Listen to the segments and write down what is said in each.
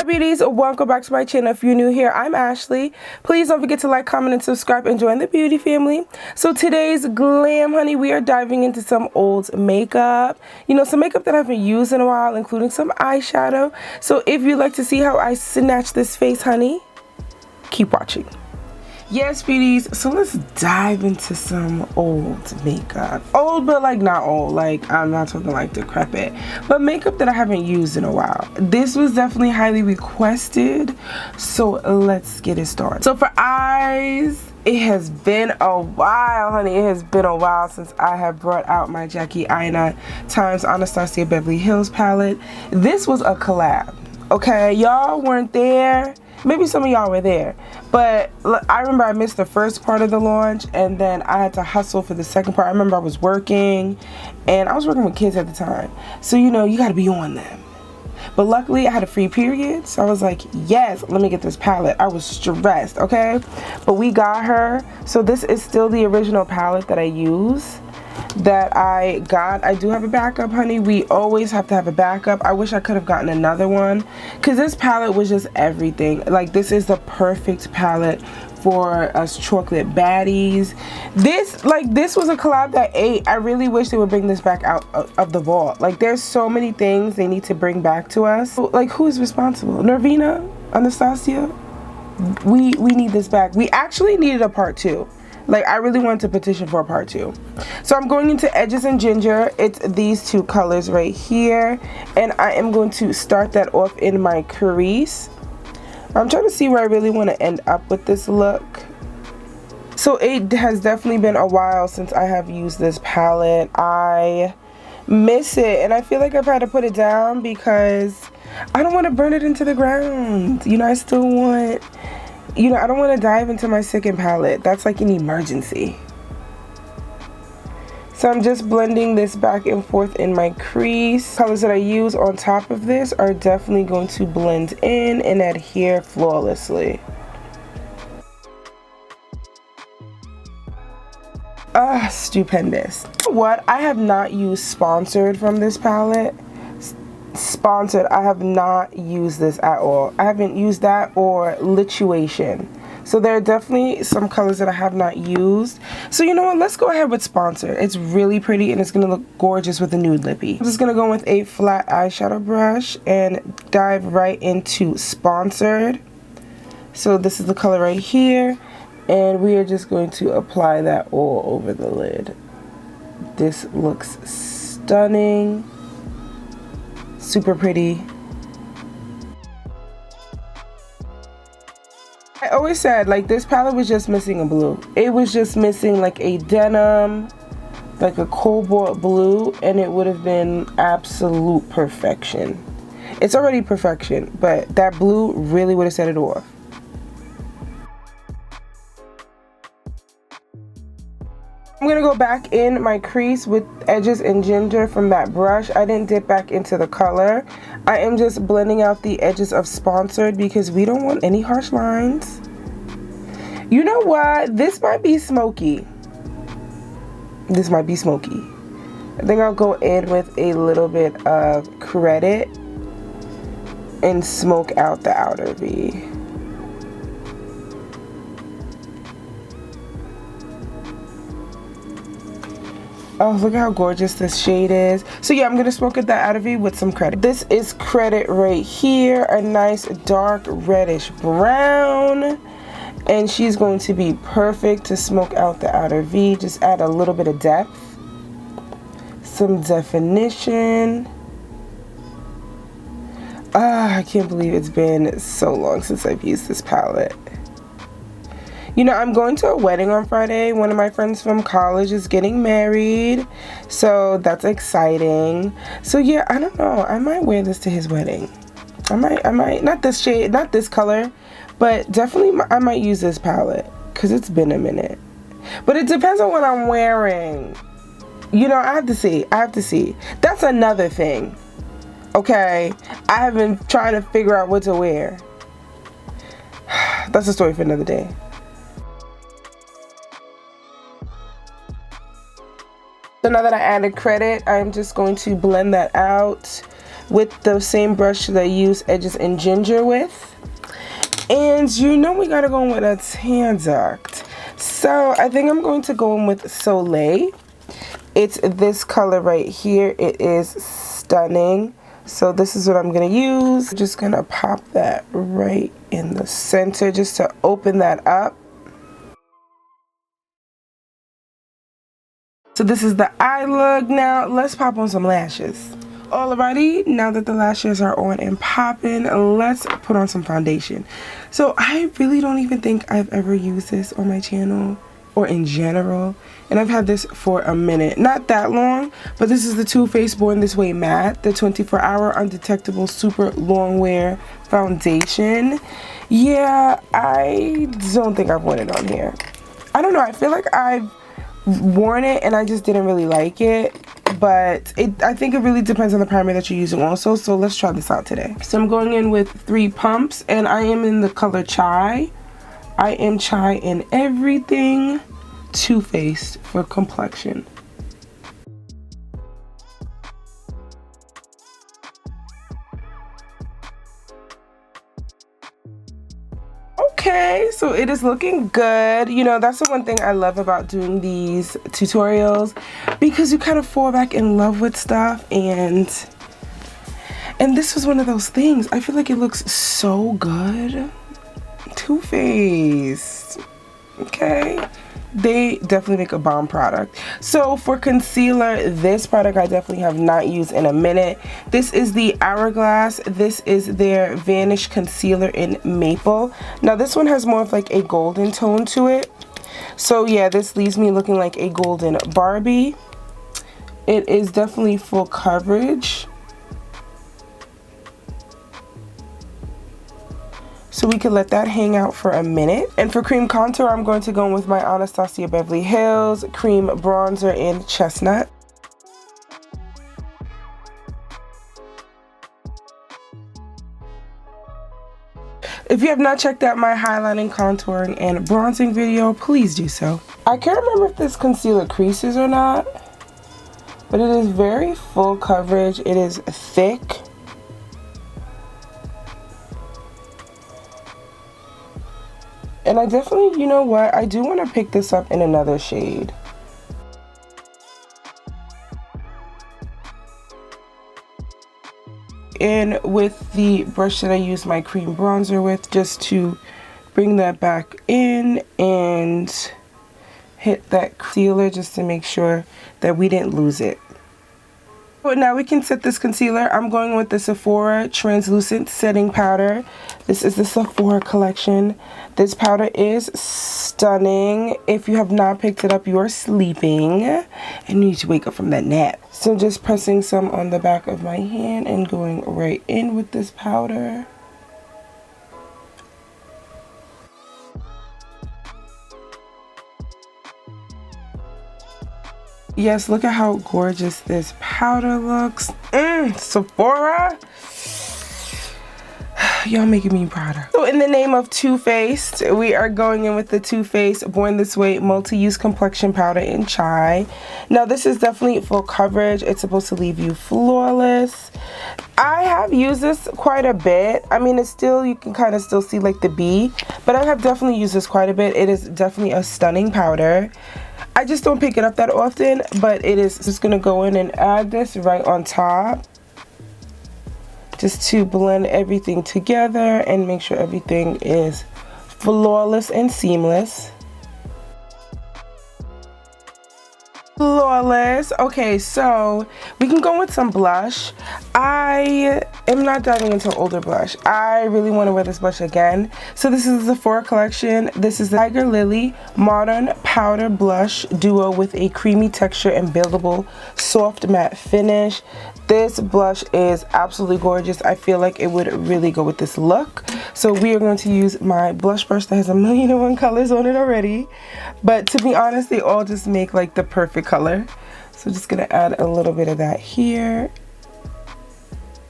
beauties, welcome back to my channel. If you're new here, I'm Ashley. Please don't forget to like, comment, and subscribe and join the beauty family. So today's glam, honey, we are diving into some old makeup. You know, some makeup that I haven't used in a while, including some eyeshadow. So if you'd like to see how I snatch this face, honey, keep watching. Yes, beauties, so let's dive into some old makeup. Old, but like not old, like I'm not talking like decrepit, but makeup that I haven't used in a while. This was definitely highly requested, so let's get it started. So for eyes, it has been a while, honey. It has been a while since I have brought out my Jackie Aina times Anastasia Beverly Hills palette. This was a collab, okay? Y'all weren't there. Maybe some of y'all were there, but I remember I missed the first part of the launch, and then I had to hustle for the second part. I remember I was working, and I was working with kids at the time, so you know, you got to be on them. But luckily I had a free period, so I was like, yes, let me get this palette. I was stressed, okay? But we got her. So this is still the original palette that I use, that I got. I do have a backup, honey. We always have to have a backup. I wish I could have gotten another one, because this palette was just everything. Like, this is the perfect palette for us chocolate baddies. This was a collab that ate. I really wish they would bring this back out of the vault. Like, there's so many things they need to bring back to us. Like, who is responsible? Nervina? Anastasia? We need this back. We actually needed a part 2. Like, I really wanted to petition for a part 2. So I'm going into Edges and Ginger. It's these two colors right here. And I am going to start that off in my crease. I'm trying to see where I really want to end up with this look. So it has definitely been a while since I have used this palette. I miss it, and I feel like I've had to put it down because I don't want to burn it into the ground. You know, I still want... You know, I don't want to dive into my second palette. That's like an emergency. So I'm just blending this back and forth in my crease. Colors that I use on top of this are definitely going to blend in and adhere flawlessly. Stupendous. What? I have not used Sponsored from this palette. Sponsored, I have not used this at all. I haven't used that or Lituation. So there are definitely some colors that I have not used. So you know what, let's go ahead with Sponsored. It's really pretty and it's gonna look gorgeous with a nude lippy. I'm just gonna go with a flat eyeshadow brush and dive right into Sponsored. So this is the color right here, and we are just going to apply that all over the lid. This looks stunning. Super pretty. I always said, like, this palette was just missing a blue. It was just missing like a denim, like a cobalt blue, and it would have been absolute perfection. It's already perfection, but that blue really would have set it off. I'm gonna go back in my crease with Edges and Ginger from that brush. I didn't dip back into the color. I am just blending out the edges of Sponsored because we don't want any harsh lines. You know what? This might be smoky. This might be smoky. I think I'll go in with a little bit of Credit and smoke out the outer V. Oh, look how gorgeous this shade is. So yeah, I'm gonna smoke at the outer V with some Credit. This is Credit right here, a nice dark reddish brown. And she's going to be perfect to smoke out the outer V. Just add a little bit of depth, some definition. I can't believe it's been so long since I've used this palette. You know, I'm going to a wedding on Friday. One of my friends from college is getting married, so that's exciting. So yeah, I don't know. I might wear this to his wedding. I might, not this shade, not this color, but definitely I might use this palette because it's been a minute. But it depends on what I'm wearing. You know, I have to see. That's another thing. Okay, I have been trying to figure out what to wear. That's a story for another day. So now that I added Credit, I'm just going to blend that out. with the same brush that I use Edges and Ginger with. And you know we gotta go in with a tan duct. So I think I'm going to go in with Soleil. It's this color right here. It is stunning. So this is what I'm gonna use. I'm just gonna pop that right in the center just to open that up. So this is the eye look. Now let's pop on some lashes. Alrighty, now that the lashes are on and popping, let's put on some foundation. So I really don't even think I've ever used this on my channel or in general, and I've had this for a minute. Not that long, but this is the Too Faced Born This Way Matte, the 24-hour undetectable super long wear foundation. Yeah, I don't think I've worn it on here. I don't know, I feel like I've worn it and I just didn't really like it, but I think it really depends on the primer that you're using also. So let's try this out today. So I'm going in with 3 pumps, and I am in the color Chai. I am Chai in everything. Too Faced for Complexion. Okay, so it is looking good. You know, that's the one thing I love about doing these tutorials, because you kind of fall back in love with stuff, and this was one of those things. I feel like it looks so good. Too Faced. Okay, they definitely make a bomb product. So for concealer, this product I definitely have not used in a minute. This is the Hourglass. This is their Vanish Concealer in Maple. Now this one has more of like a golden tone to it. So yeah, this leaves me looking like a golden Barbie. It is definitely full coverage. So we could let that hang out for a minute. And for cream contour, I'm going to go in with my Anastasia Beverly Hills cream bronzer in Chestnut. If you have not checked out my highlighting, contouring, and bronzing video, please do so. I can't remember if this concealer creases or not, but it is very full coverage. It is thick. And I definitely, you know what, I do want to pick this up in another shade. And with the brush that I use my cream bronzer with, just to bring that back in and hit that concealer just to make sure that we didn't lose it. But now we can set this concealer. I'm going with the Sephora Translucent Setting Powder. This is the Sephora collection. This powder is stunning. If you have not picked it up, you are sleeping and you need to wake up from that nap. So just pressing some on the back of my hand and going right in with this powder. Yes, look at how gorgeous this powder looks. Sephora. Y'all making me prouder. So in the name of Too Faced, we are going in with the Too Faced Born This Way Multi-Use Complexion Powder in Chai. Now this is definitely full coverage. It's supposed to leave you flawless. I have used this quite a bit. I mean, it's still, you can kind of still see like the B, but I have definitely used this quite a bit. It is definitely a stunning powder. I just don't pick it up that often, but it is just gonna go in and add this right on top, just to blend everything together and make sure everything is flawless and seamless. Flawless. Okay, so we can go with some blush. I am not diving into older blush. I really want to wear this blush again. So this is the Sephora collection. This is the Tiger Lily Modern Powder Blush Duo with a creamy texture and buildable soft matte finish. This blush is absolutely gorgeous. I feel like it would really go with this look. So we are going to use my blush brush that has 1,000,001 colors on it already. But to be honest, they all just make like the perfect color. So just gonna add a little bit of that here.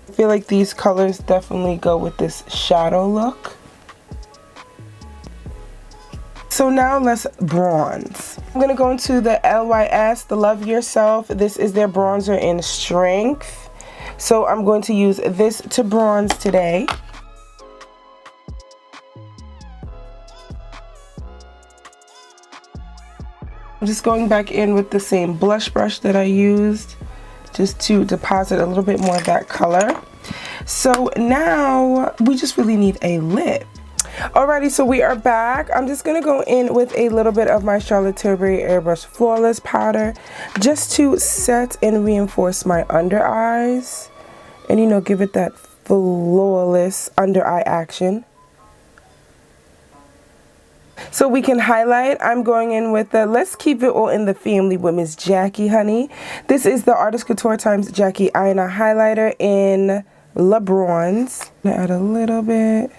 I feel like these colors definitely go with this shadow look. So now let's bronze. I'm gonna go into the LYS, the Love Yourself. This is their bronzer in Strength. So I'm going to use this to bronze today. I'm just going back in with the same blush brush that I used just to deposit a little bit more of that color. So now we just really need a lip. Alrighty, so we are back. I'm just gonna go in with a little bit of my Charlotte Tilbury Airbrush Flawless powder just to set and reinforce my under eyes and, you know, give it that flawless under eye action. So we can highlight. I'm going in with the Let's Keep It All in the Family with Miss Jackie Honey. This is the Artist Couture times Jackie Aina highlighter in Le Bronze. I'm gonna add a little bit.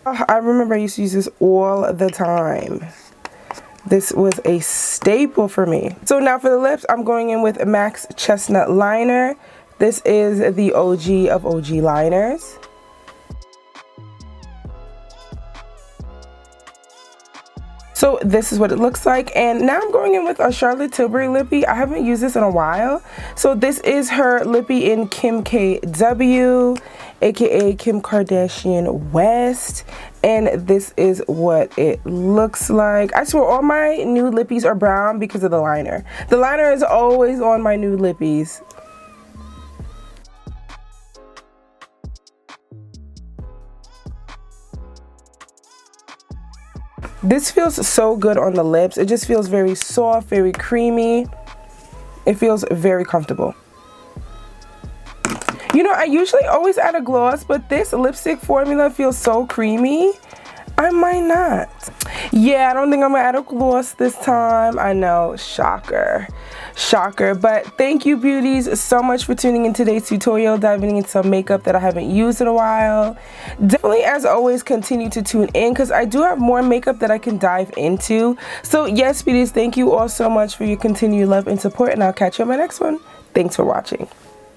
I remember I used to use this all the time. This was a staple for me. So now for the lips, I'm going in with MAC's Chestnut Liner. This is the OG of OG liners. So this is what it looks like, and now I'm going in with a Charlotte Tilbury lippy. I haven't used this in a while. So this is her lippy in Kim KW, aka Kim Kardashian West, and this is what it looks like. I swear all my nude lippies are brown because of the liner. The liner is always on my nude lippies. This feels so good on the lips. It just feels very soft, very creamy. It feels very comfortable. You know, I usually always add a gloss, but this lipstick formula feels so creamy. I might not. Yeah, I don't think I'm gonna add a gloss this time. I know, shocker. Shocker. But thank you, beauties, so much for tuning in today's tutorial, diving into some makeup that I haven't used in a while. Definitely, as always, continue to tune in because I do have more makeup that I can dive into. So yes, beauties, thank you all so much for your continued love and support, and I'll catch you on my next one. Thanks for watching.